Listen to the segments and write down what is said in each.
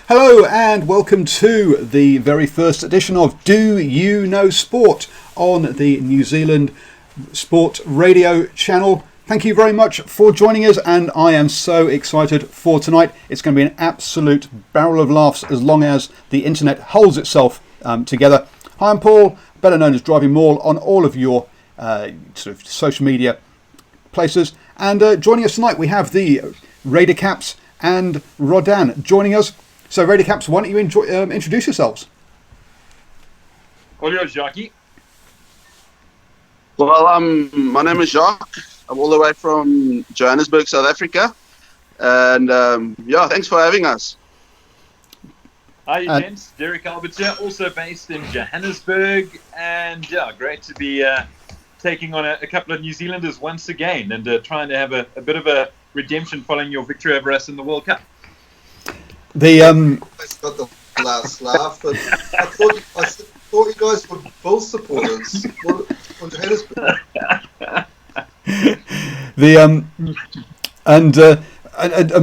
Hello and welcome to the very first edition of Do You Know Sport on the New Zealand Sport Radio channel. Thank you very much for joining us, and I am so excited for tonight. It's going to be an absolute barrel of laughs as long as the internet holds itself together. Hi, I'm Paul, better known as DrivingMaul on all of your sort of social media places. And joining us tonight we have the RayderCaps and Robdan joining us. So, RayderCaps, why don't you introduce yourselves? Olha, Jacques. Well, my name is Jacques. I'm all the way from Johannesburg, South Africa. And thanks for having us. Hi, gents. Derek Alberts here, also based in Johannesburg. And great to be taking on a couple of New Zealanders once again and trying to have a bit of a redemption following your victory over us in the World Cup. I got the last laugh, but I thought you guys were Bull supporters from Johannesburg. And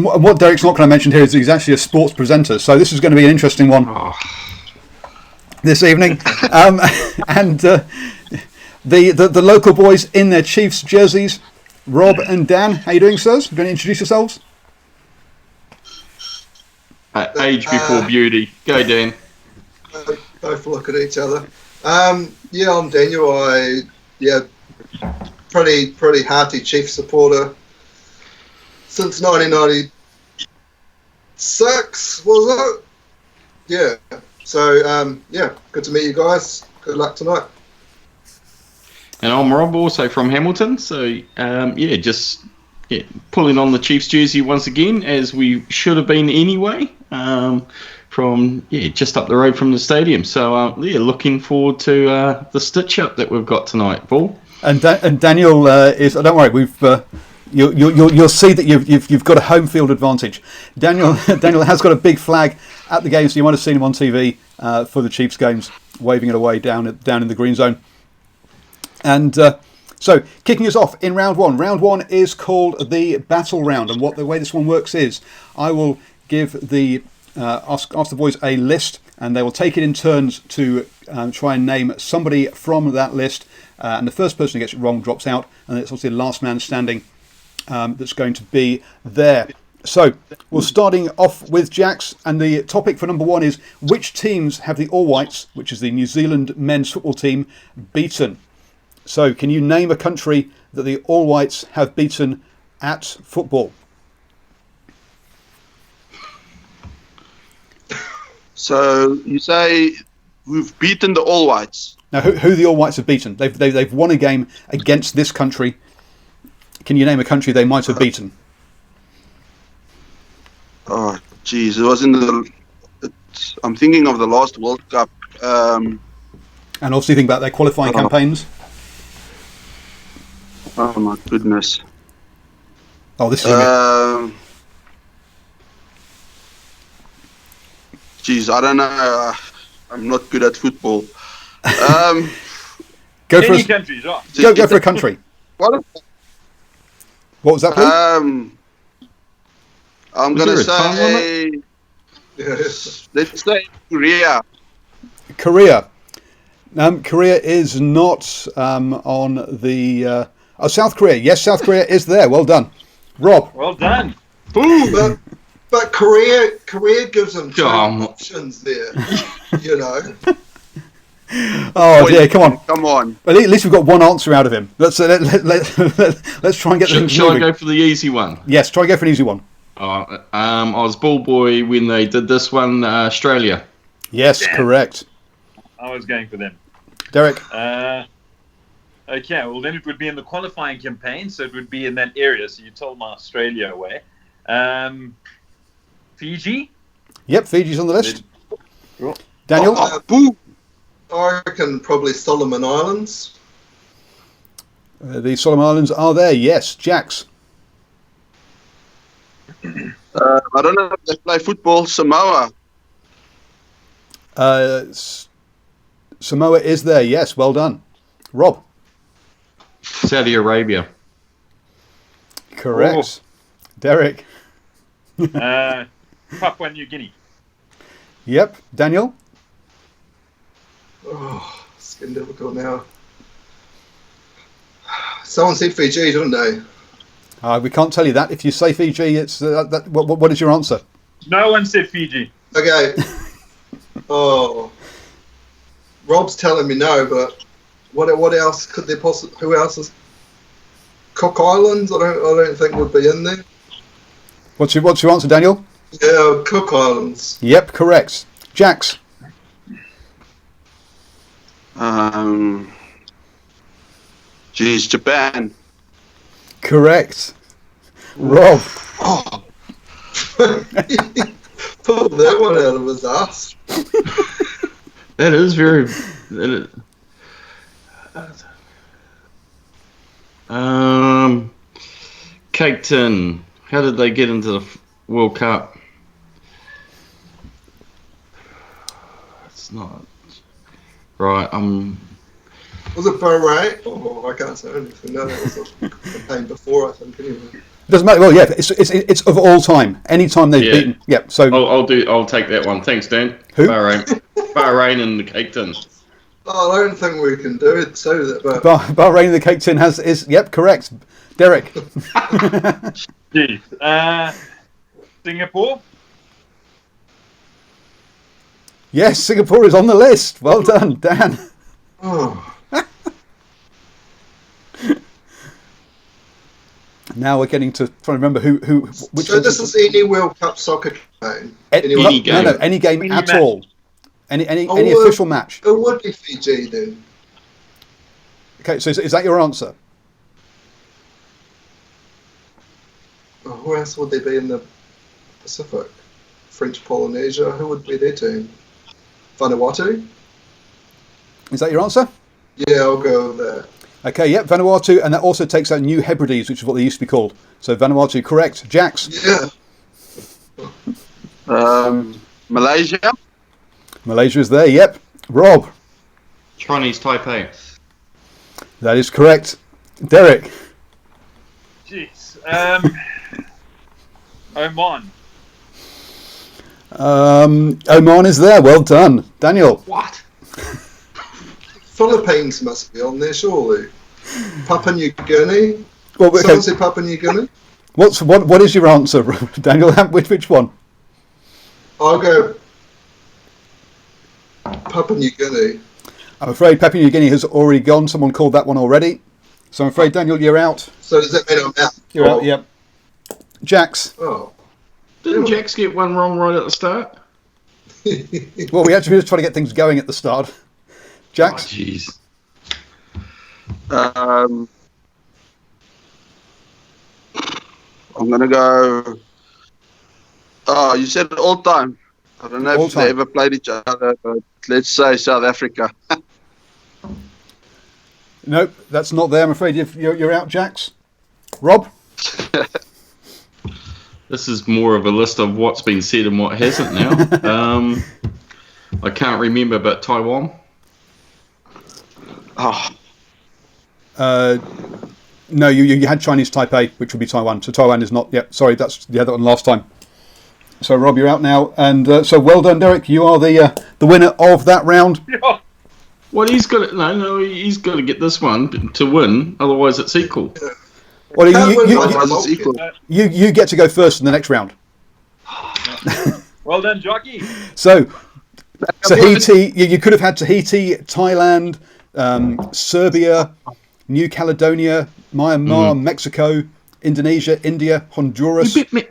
what Derek's not going to mention here is he's actually a sports presenter, so this is going to be an interesting one this evening. The local boys in their Chiefs jerseys, Rob and Dan. How you doing, sirs? You going to introduce yourselves? Age before beauty. Go, Dan. Both look at each other. I'm Daniel. Pretty hearty Chiefs supporter since 1996, was it? Yeah. So good to meet you guys. Good luck tonight. And I'm Rob, also from Hamilton. So pulling on the Chiefs jersey once again, as we should have been anyway. From just up the road from the stadium. So looking forward to the stitch up that we've got tonight, Paul. And Daniel is. Don't worry, we've. You'll see that you've got a home field advantage. Daniel has got a big flag at the game, so you might have seen him on TV for the Chiefs games, waving it away down in the green zone. And so, kicking us off in round one. Round one is called the battle round, and the way this one works is I will give ask the boys a list, and they will take it in turns to try and name somebody from that list, and the first person who gets it wrong drops out, and it's obviously the last man standing that's going to be there. So we're starting off with Jax, and the topic for number one is which teams have the All Whites, which is the New Zealand men's football team, beaten? So can you name a country that the All Whites have beaten at football? So you say we've beaten the All Whites. Now, who the All Whites have beaten? They've won a game against this country. Can you name a country they might have beaten? Oh, geez, it was I'm thinking of the last World Cup. And obviously think about their qualifying campaigns. Oh my goodness. Oh, this is. Geez, I don't know. I'm not good at football. Go for countries, right? Go for a country. What was that, please? I'm going to say... Let's say Korea. Korea. Korea is not on the... South Korea. Yes, South Korea is there. Well done. Rob. Well done. Ooh. But Korea gives them two options there, you know. Oh dear! Come on. At least we've got one answer out of him. Let's try and get things moving. Shall I go for the easy one? Yes, try and go for an easy one. I was ball boy when they did this one, Australia. Yes, correct. I was going for them. Derek. Okay, well then it would be in the qualifying campaign, so it would be in that area. So you told my Australia away. Fiji? Yep, Fiji's on the list. Daniel? I reckon probably Solomon Islands. The Solomon Islands are there, yes. Jax? I don't know if they play football. Samoa. Samoa is there, yes. Well done. Rob? Saudi Arabia. Correct. Derek? Papua New Guinea. Yep. Daniel? Oh, it's getting difficult now. Someone said Fiji, didn't they? We can't tell you that. If you say Fiji, it's what is your answer? No one said Fiji. Okay. Oh, Rob's telling me no, but what else could there possibly? Who else is? Cook Islands? I don't think would be in there. What's your answer, Daniel? Yeah, Cook Islands. Yep, correct. Jax? Japan. Correct. Rob? Oh. Pulled that one out of his ass. That is very. Cape Tin. How did they get into the World Cup? It's not right. Was it Bahrain? Oh, I can't say anything. No, that was a campaign before, I think. Anyway. Doesn't matter. Well, yeah, it's of all time. Any time they've beaten. Yep. So I'll take that one. Thanks, Dan. Who? Bahrain and the Cape Tin. Oh, I don't think we can do it. So that, but Bahrain and the Cape Tin is yep, correct. Derek? Jeez. Singapore? Yes, Singapore is on the list. Well done, Dan. oh, Now we're getting to trying to remember which. so this is any World Cup soccer game. Any game. No, any game Any at match. all. Any official match. It would be Fiji then. Okay, so is that your answer? Oh, who else would there be in the Pacific? French Polynesia. Who would be their team? Vanuatu. Is that your answer? Yeah, I'll go with that. Okay, yep, Vanuatu, and that also takes out New Hebrides, which is what they used to be called. So Vanuatu, correct. Jax? Yeah. Malaysia. Malaysia is there, yep. Rob? Chinese Taipei. That is correct. Derek? Jeez. Oman. Oman is there, well done. Daniel? What? Philippines must be on there, surely. Papua New Guinea. Well, okay. Someone said Papua New Guinea. What is your answer, Daniel? Which one? I'll go Papua New Guinea. I'm afraid Papua New Guinea has already gone. Someone called that one already. So I'm afraid, Daniel, you're out. So does that mean I'm out? You're out, yep. Jax? Oh. Didn't Jax get one wrong right at the start? Well, we actually just trying to get things going at the start. Jax? Oh, jeez. I'm gonna go. Oh, you said all time. I don't know All if time. they ever played each other, but let's say South Africa. Nope, that's not there. I'm afraid you're out, Jax. Rob? This is more of a list of what's been said and what hasn't now. I can't remember, but Taiwan. Oh, No, you had Chinese Taipei, which would be Taiwan. So Taiwan is not. Yep, sorry, that's the other one last time. So Rob, you're out now, and so well done, Derek. You are the winner of that round. Yeah. Well, he's got he's got to get this one to win. Otherwise, it's equal. Well, otherwise it's equal. you get to go first in the next round. Well done, jockey. So Tahiti, you could have had Tahiti, Thailand, Serbia, New Caledonia, Myanmar, Mexico, Indonesia, India, Honduras, We beat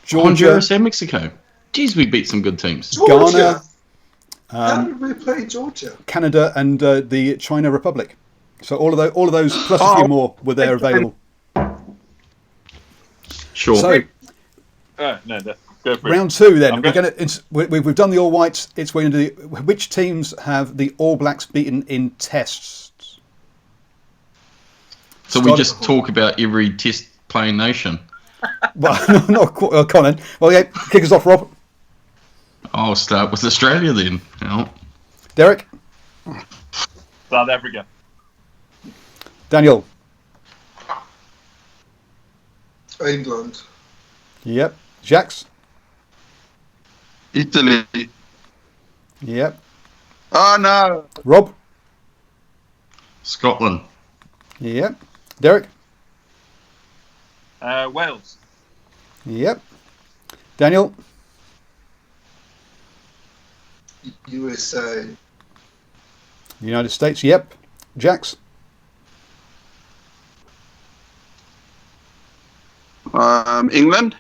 Georgia, Honduras and Mexico. Jeez, we beat some good teams. Georgia. Ghana, How did we play Georgia? Canada, and the China Republic. So all of those plus a few more were there available. Sure. So Oh, no, go for round two then. Okay. We've done the All Whites. We're going to do which teams have the All Blacks beaten in tests. So we just talk about every test playing nation. Well, not quite, Colin. Well, yeah, kick us off, Rob. I'll start with Australia then. Well, Derek, South Africa. Daniel. England. Yep. Jax. Italy. Yep. Oh no. Rob? Scotland. Yep. Derek? Wales. Yep. Daniel? USA. United States? Yep. Jax? England.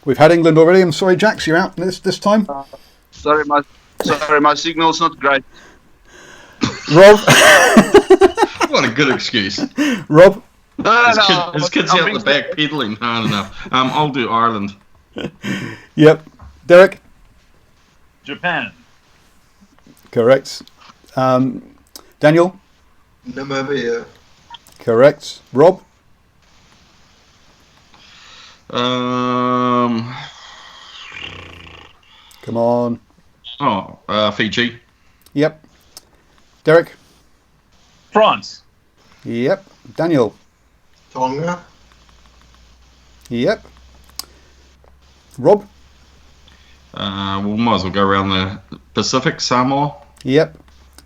We've had England already. I'm sorry, Jax, you're out this time. Sorry, my signal's not great. Rob? What a good excuse. Rob? No. His kid's out the back pedaling hard enough. I'll do Ireland. Yep. Derek? Japan. Correct. Daniel? Namibia. Correct. Rob? Um. Come on. Fiji. Yep. Derek? France. Yep. Daniel? Tonga. Yep. Rob? We might as well go around the Pacific. Samoa. Yep.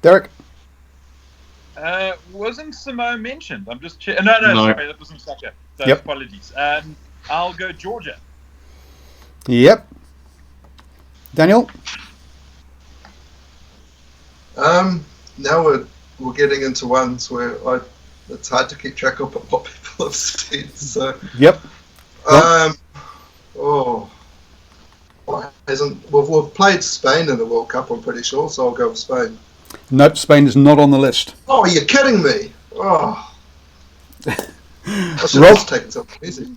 Derek? Wasn't Samoa mentioned? I'm just no, No. sorry, that wasn't soccer. So Yep. apologies. I'll go Georgia. Yep. Daniel? Now we're getting into ones where it's hard to keep track of what people have said. So Yep. we've played Spain in the World Cup, I'm pretty sure, so I'll go with Spain. Nope, Spain is not on the list. Oh, you're kidding me! Oh, I should Rob? have taken something easy.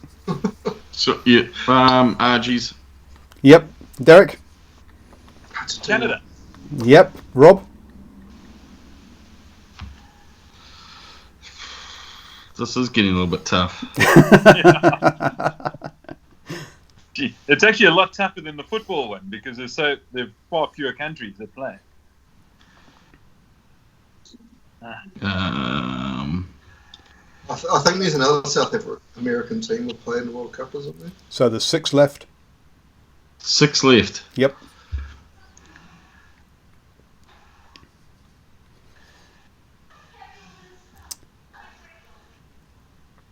So yeah. RGs. Yep. Derek? Canada. Yep. Rob? This is getting a little bit tough. Gee, it's actually a lot tougher than the football one because there are far fewer countries that play. I think there's another South American team will play in the World Cup, isn't there? So there's 6 left. 6 left. Yep.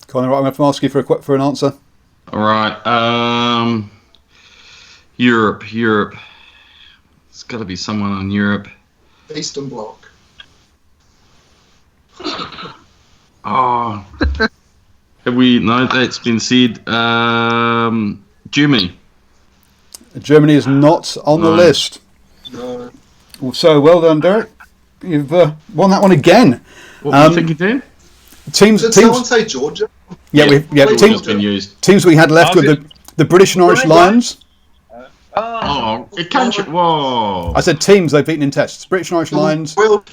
Connor, I'm going to ask you for an answer. All right. Europe. It's got to be someone in Europe. Eastern Bloc. Oh. Have we? No, that's been said. Germany. Germany is not on the list. No. So well done, Derek. You've won that one again. What were you thinking, Dan? Did someone say Georgia? Yeah, Georgia's been used. teams we had left with the British and Irish Lions. Oh, it can't. Whoa. I said teams they've beaten in tests. British and Irish Lions. World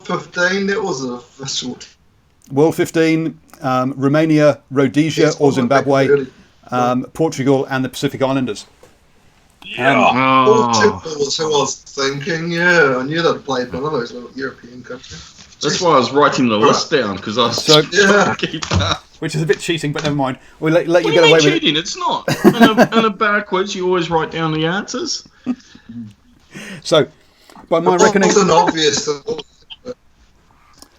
15, that was a official. World 15, Romania, Rhodesia or Zimbabwe, Portugal and the Pacific Islanders. Portugal was who I was thinking, yeah. I knew they'd played one of those little European countries. That's why I was writing the list down, because I was trying to keep up. Which is a bit cheating, but never mind. We'll let you What get do you away mean with cheating? it. It's not. In a backwards, you always write down the answers. So, by my reckoning... It wasn't obvious.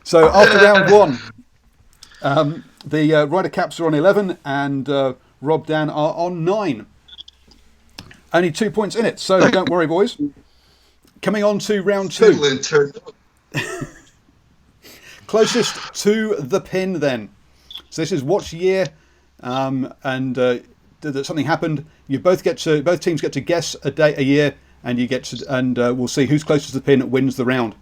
So, after round 1, the RayderCaps are on 11 and Robdan are on 9. Only 2 points in it, so don't worry, boys. Coming on to round 2. Closest to the pin, then. So this is watch year, and that something happened. Both teams get to guess a year, and we'll see who's closest to the pin wins the round.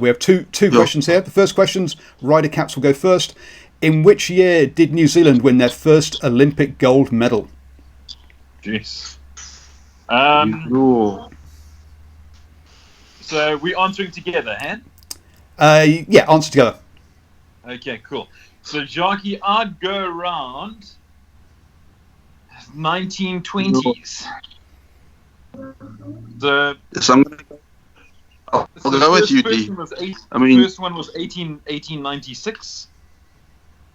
We have two questions here. The first questions, RayderCaps will go first. In which year did New Zealand win their first Olympic gold medal? Jeez. So we're answering together, huh? Yeah, answer together. Okay, cool. So, Jackie, I'd go around 1920s. I'll go with you, D. First one was 1896.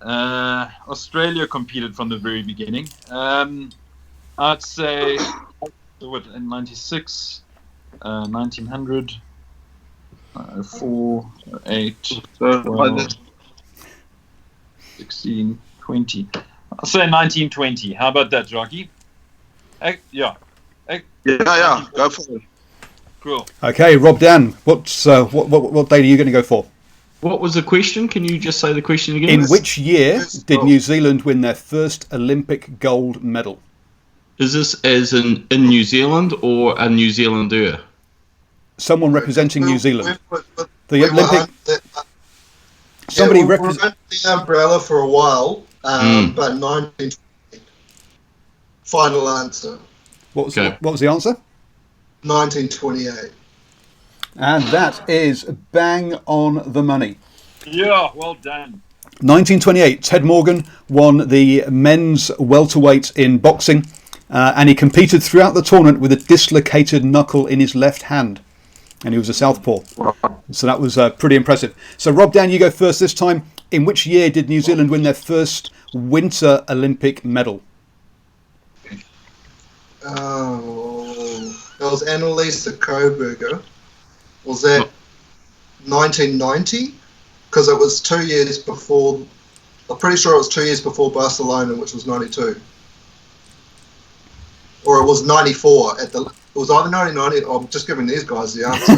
Australia competed from the very beginning. I'd say, in 96, 1900, 4, 8, 12, 16, 20. I'll say 1920. How about that, Jockey? Yeah. Yeah, go for it. Cool. Okay, Robdan, what date are you going to go for? What was the question? Can you just say the question again? In which year did New Zealand win their first Olympic gold medal? Is this as in New Zealand or a New Zealander? Someone representing New Zealand. The we Olympic. Somebody represented the umbrella for a while, but 1920. Final answer. What was the answer? 1928. And that is bang on the money. Yeah, well done. 1928, Ted Morgan won the men's welterweight in boxing, and he competed throughout the tournament with a dislocated knuckle in his left hand, and he was a southpaw. So that was pretty impressive. So Robdan, you go first this time. In which year did New Zealand win their first Winter Olympic medal? Oh, that was Annalisa Coburger. Was that 1990? Because it was 2 years before. I'm pretty sure it was 2 years before Barcelona, which was 92. Or it was 94 at the. It was either 1990. I'm just giving these guys the answer.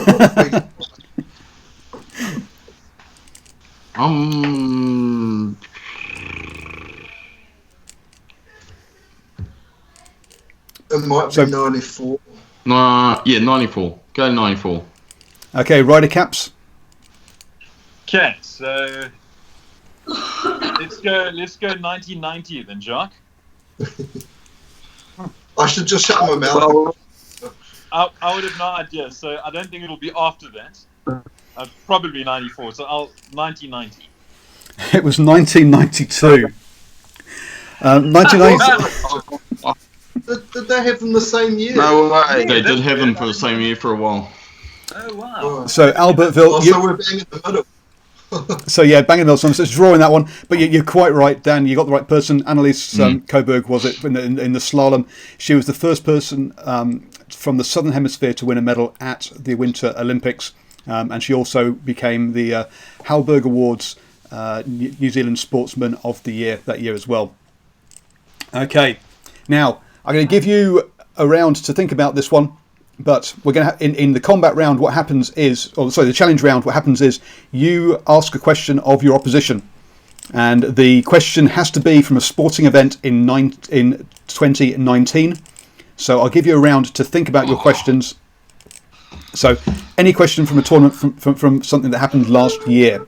It might be 94. Yeah, 94. Go 94. Okay, RayderCaps. Okay, so let's go 1990 then, Jacques. I should just shut my mouth. I would have no idea, so I don't think it'll be after that. Probably 94, so 1990. It was 1992. 1990. Did they have them the same year? No way. They did have them for the same year for a while. Oh, wow. So Albertville. So we're bang in the middle. So yeah, bang in the middle. So it's drawing that one, but you're quite right, Dan. You got the right person. Annalise Coburg was it in the slalom. She was the first person from the Southern Hemisphere to win a medal at the Winter Olympics, and she also became the Halberg Awards New Zealand Sportsman of the Year that year as well. Okay, now I'm going to give you a round to think about this one. But we're going to in the combat round. What happens is, the challenge round. What happens is you ask a question of your opposition, and the question has to be from a sporting event in 2019. So I'll give you a round to think about your questions. So any question from a tournament from something that happened last year.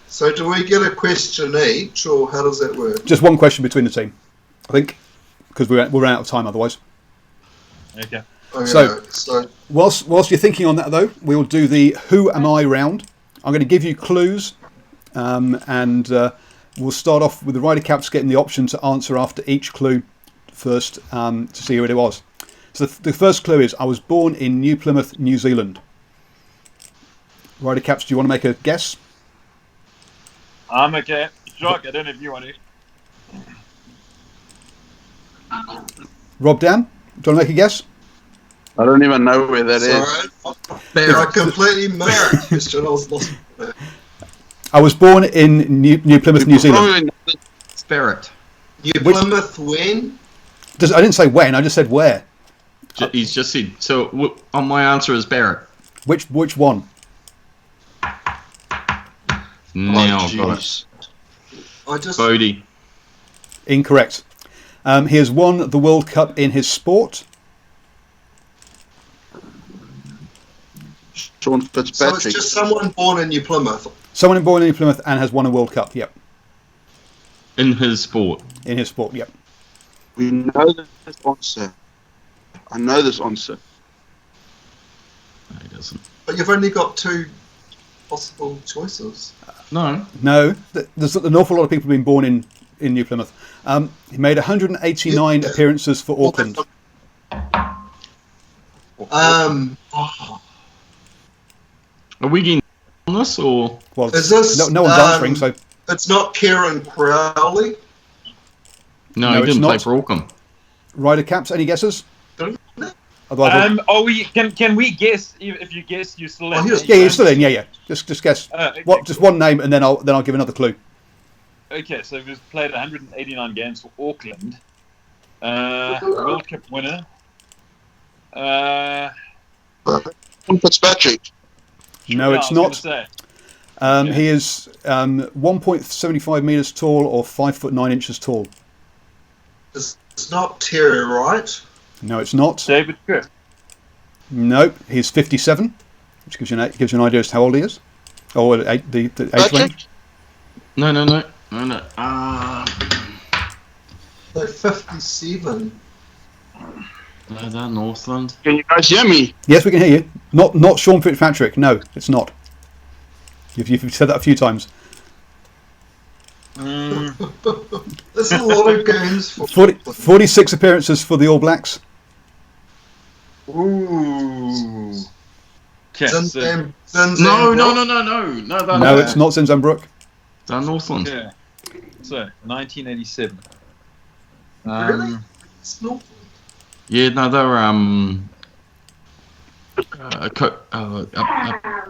So do we get a question each, or how does that work? Just one question between the team, I think, because we're out of time otherwise. Okay. Okay, so whilst you're thinking on that, though, we'll do the Who Am I round. I'm going to give you clues, and we'll start off with the RayderCaps getting the option to answer after each clue first to see who it was. So the first clue is, I was born in New Plymouth, New Zealand. RayderCaps, do you want to make a guess? I'm okay. Jacques, I don't know if you want to. Robdan, do you want to make a guess? I don't even know where that is. I completely missed the question. I was lost. I was born in New Plymouth, New Zealand. Barrett. New Plymouth when? I didn't say when, I just said where. He's just said, so my answer is Barrett. Which one? Now got it. Bodie. Incorrect. He has won the World Cup in his sport. Sean Fitzpatrick. So it's just someone born in New Plymouth. Someone born in New Plymouth and has won a World Cup, yep. In his sport. In his sport, yep. We know this answer. I know this answer. No, he doesn't. But you've only got two possible choices. No. No, there's an awful lot of people being born in New Plymouth. He made 189 appearances for Auckland. Are we getting on this, or? Well, is this, no one's answering, so... It's not Kieran Crowley? No, he didn't play for Auckland. RayderCaps, any guesses? No. Otherwise, Are we? Can we guess? If you guess, you still in. yeah, you're still in. Yeah. Just guess. Okay, Just one name, and then I'll give another clue. Okay, so we've played 189 games for Auckland. World Cup winner. Fitzpatrick. No, it's I was not. gonna say. He is 1.75 meters tall or 5'9" tall. It's not Terry, right? No, it's not. David Cook. Nope, he's 57, which gives you an idea as to how old he is. Or the age range. No. Like 57. No, they're Northland. Can you guys hear me? Yes, we can hear you. Not Sean Fitzpatrick. No, it's not. You've said that a few times. There's a lot of games for 46 appearances for the All Blacks. Ooh. Okay, so, No. No, it's not Zinzambrook. They're Northland. yeah. So 1987. Really? It's not. Yeah, no, they're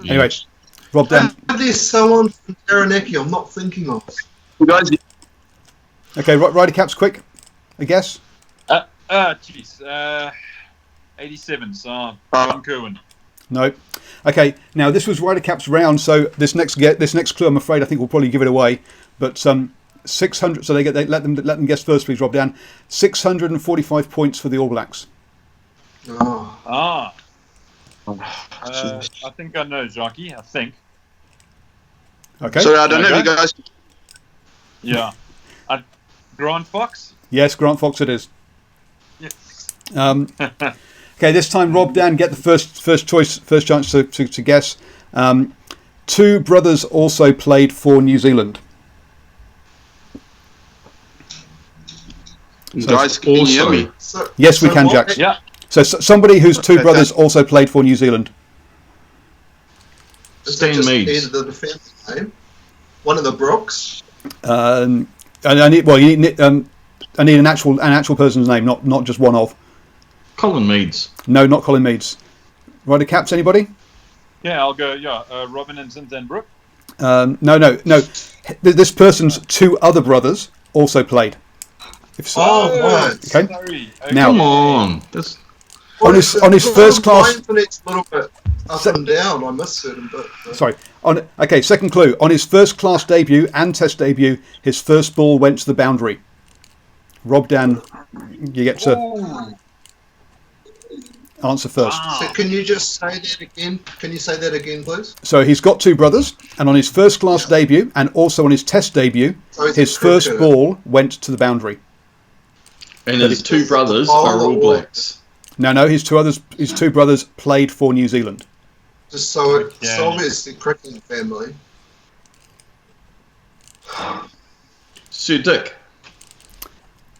Anyway, Robdan. There's someone from Taranaki I'm not thinking of. You guys, Okay, RayderCaps, quick. A guess. 87. So John Kerwin. No. Okay, now this was RayderCaps round, so this next clue, I'm afraid, I think will probably give it away. But 600. So they let them guess first, please, Robdan. 645 points for the All Blacks. Oh. I think I know, Jockey. I think. Okay. sorry, I don't know if you guys. Yeah. Grant Fox. Yes, Grant Fox it is. Yes. Okay, this time Robdan, get the first chance to guess. Two brothers also played for New Zealand. Guys, can you hear me? Yes, we can, Jax. Yeah. So somebody whose two brothers also played for New Zealand. Stan Meads. Either the defense name, one of the Brooks. And I need an actual person's name, not just one of. Colin Meads. No, not Colin Meads. RayderCaps, anybody? Yeah, I'll go. Yeah, Robin and Zinzambrook. No. This person's two other brothers also played. Right. Okay. Sorry. Now- Come on. That's On his first class. It's a little bit up and down. I missed certain bit. Sorry. Second clue. On his first class debut and test debut, his first ball went to the boundary. Robdan, you get to answer first. So can you just say that again? Can you say that again, please? So he's got two brothers, and on his first class debut and also on his test debut, So he's his a first cricketer. ball went to the boundary. and his two brothers are All Blacks. No, his two brothers played for New Zealand. Just so it's Yeah. obviously cricketing family. Sir Dick.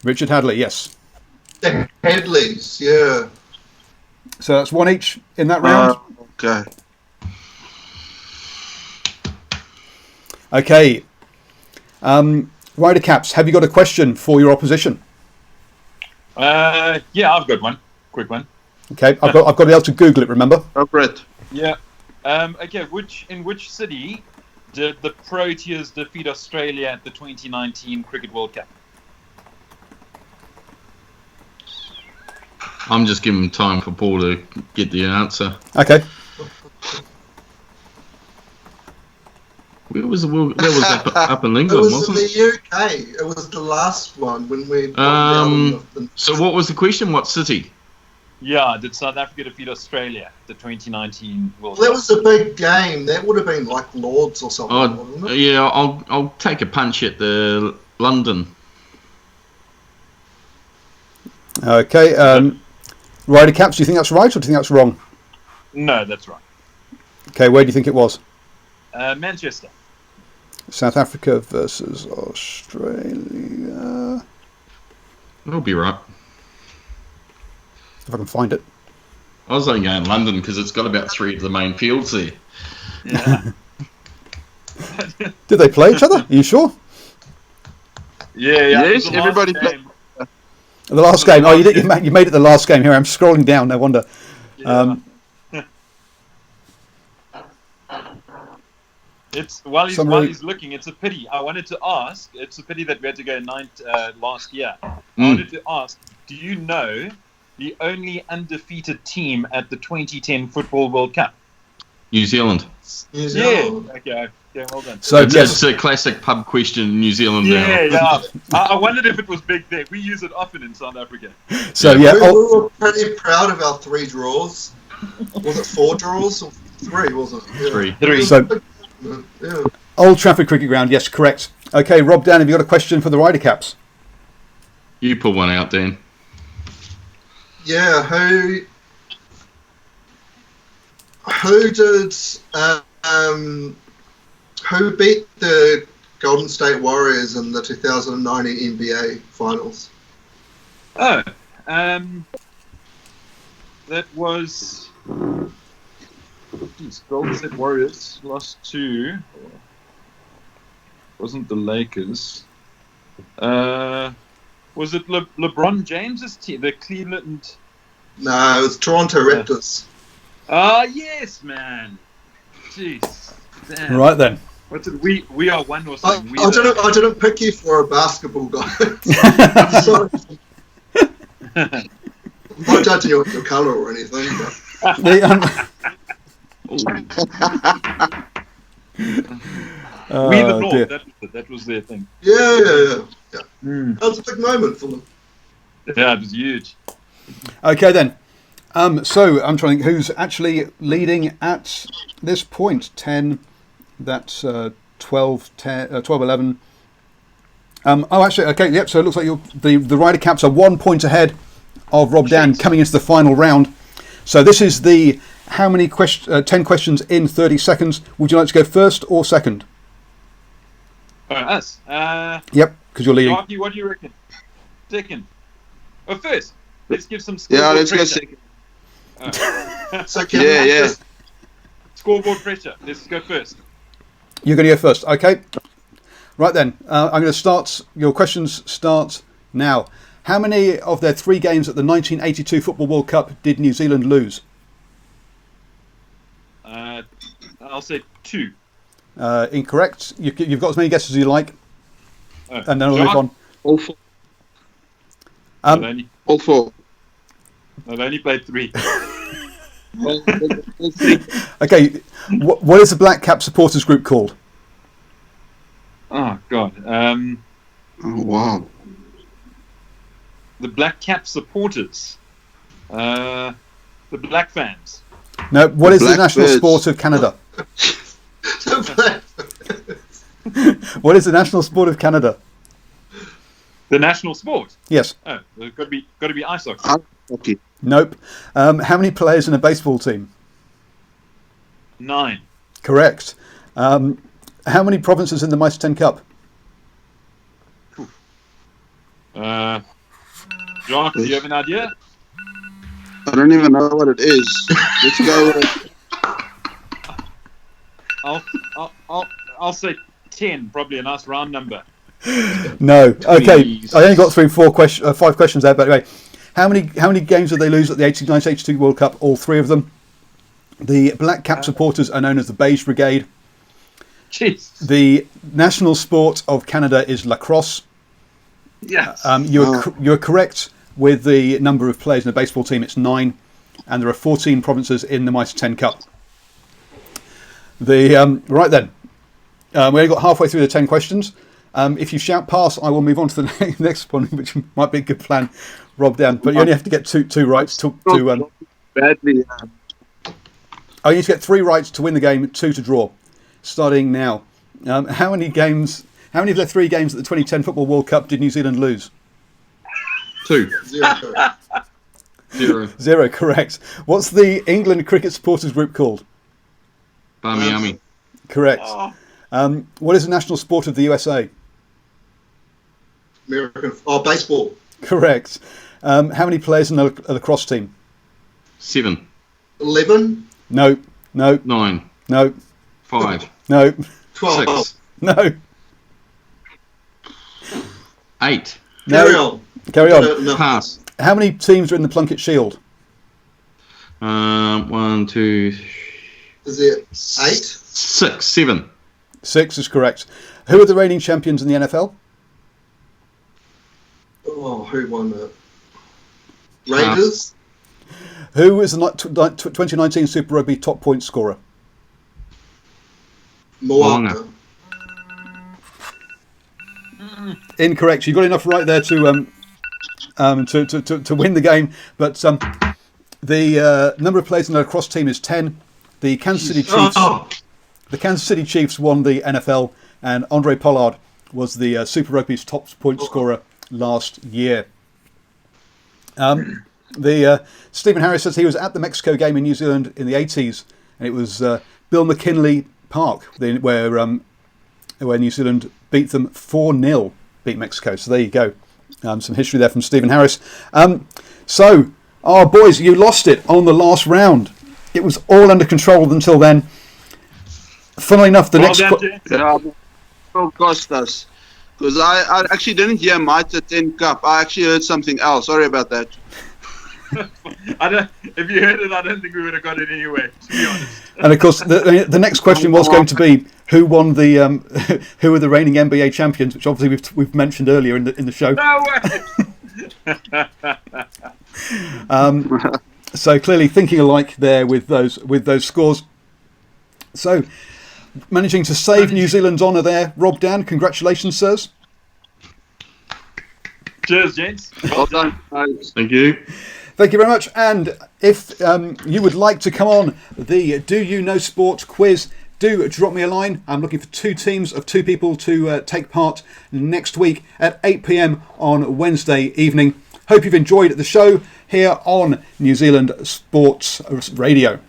Richard Hadley, yes. The Hadleys, yeah. So that's one each in that round. Okay. Okay. RayderCaps, have you got a question for your opposition? Yeah, I've got one. Quick one. Okay, I've got to be able to Google it. Remember? Go for it. Yeah. Okay. In which city did the Proteas defeat Australia at the 2019 Cricket World Cup? I'm just giving time for Paul to get the answer. Okay. Where was up in It England, was wasn't in it? the UK. It was the last one when we. So what was the question? What city? Yeah, did South Africa defeat Australia at the 2019 World That Cup? was a big game. That would have been like Lords or something, Oh, wasn't it? yeah, I'll take a punch at the London. Okay. RayderCaps, do you think that's right or do you think that's wrong? No, that's right. Okay, where do you think it was? Manchester. South Africa versus Australia. It'll be right. If I can find it. I was only going London because it's got about 3 of the main fields there. Yeah. Did they play each other? Are you sure? Yeah. Yes, it was the last everybody game. The last game. Oh, you made it the last game. Here I'm scrolling down. No wonder. Yeah. It's while he's looking. It's a pity. I wanted to ask. It's a pity that we had to go ninth last year. I wanted to ask. Do you know the only undefeated team at the 2010 Football World Cup? New Zealand. New Zealand. Yeah. Okay. Well done. So it's a classic pub question in New Zealand now. Yeah. I wondered if it was big there. We use it often in South Africa. So we were pretty proud of our 3 draws. Was it 4 draws or 3? Wasn't it? 3. So, yeah. Old Trafford Cricket Ground. Yes, correct. Okay, Robdan, have you got a question for the RayderCaps? You pull one out, Dan. Yeah, who did who beat the Golden State Warriors in the 2019 NBA Finals? Oh, that was Golden State Warriors lost to. Wasn't the Lakers? Was it LeBron James's team? The Cleveland. No, it was Toronto Raptors. Yes, man. Jeez. Damn. Right then. What did we are one or something? I didn't pick you for a basketball guy. Sorry. I'm not judging your colour or anything. But. We the North. That was their thing. Yeah. That was a big moment for them. Yeah, it was huge. Okay then. So I'm trying to think who's actually leading at this point. 10. That's 12, 10, 12, 11. Actually, okay, yep. So it looks like the RayderCaps are 1 point ahead of Robdan coming into the final round. So this is the 10 questions in 30 seconds. Would you like to go first or second? Us. Yep, because you're leading. Rocky, what do you reckon? Second. Or first? Let's give some Yeah, let's go pressure. second. So Scoreboard pressure. Let's go first. You're going to go first. Okay. Right then. I'm going to start. Your questions start now. How many of their 3 games at the 1982 Football World Cup did New Zealand lose? I'll say 2. Incorrect. You've got as many guesses as you like. And then we'll move on. All 4. All 4. I've only played 3. Okay. What is the Black Cap supporters group called? Oh, God. Oh, wow. The Black Cap supporters. The Black fans. No. What is the national Birds. sport of Canada? What is the national sport of Canada? The national sport? Yes. Oh, it's got to be ice hockey. Okay. Nope. How many players in a baseball team? 9. Correct. How many provinces in the Mitre 10 Cup? John, do you have an idea? I don't even know what it is. Let's go. I'll say 10. Probably a nice round number. No. Okay. Please. I only got through 5 questions there, but anyway. How many games did they lose at the 1982 World Cup? All 3 of them. The Black Cap supporters are known as the Beige Brigade. Jeez. The national sport of Canada is lacrosse. Yes. You're correct with the number of players in the baseball team. It's 9, and there are 14 provinces in the Mitre 10 Cup. Right then, we only got halfway through the 10 questions. If you shout pass, I will move on to the next one, which might be a good plan, Robdan. But you only have to get two rights to Badly. Oh, you need to get 3 rights to win the game, 2 to draw. Starting now. How many of the 3 games at the 2010 Football World Cup did New Zealand lose? 2. 0. 0, correct. What's the England cricket supporters group called? Barmy Yummy. Correct. What is the national sport of the USA? American. Baseball. Correct. How many players in the lacrosse team? 7. 11. No. 9. No. 5. No. 12. 6. No. 8. No. Carry on. Carry I on. don't know. Pass. How many teams are in the Plunket Shield? 1, 2, Is it 8? 6, 7. 6 is correct. Who are the reigning champions in the NFL? Oh, who won it? Raiders? Who is the 2019 Super Rugby top point scorer? Moana. Incorrect. You got enough right there to win the game, but the number of players in the lacrosse team is 10. The Kansas City Chiefs. Oh, The Kansas City Chiefs won the NFL, and Andre Pollard was the Super Rugby's top point scorer last year. Stephen Harris says he was at the Mexico game in New Zealand in the 80s, and it was Bill McKinley Park where New Zealand beat them 4-0, beat Mexico. So there you go. Some history there from Stephen Harris. So, boys, you lost it on the last round. It was all under control until then. Funnily enough, the next... Cost us. Because I actually didn't hear Mitre 10 Cup. I actually heard something else. Sorry about that. If you heard it, I don't think we would have got it anyway, to be honest. And of course, the next question was going to be who won the who are the reigning NBA champions, which obviously we've mentioned earlier in the show. No way. So clearly thinking alike there with those scores. So managing to save New Zealand's honour there, Robdan. Congratulations, sirs. Cheers, gents. Well done, guys. Thank you. Thank you very much. And if you would like to come on the Do You Know Sport quiz, do drop me a line. I'm looking for 2 teams of 2 people to take part next week at 8 p.m. on Wednesday evening. Hope you've enjoyed the show here on New Zealand Sports Radio.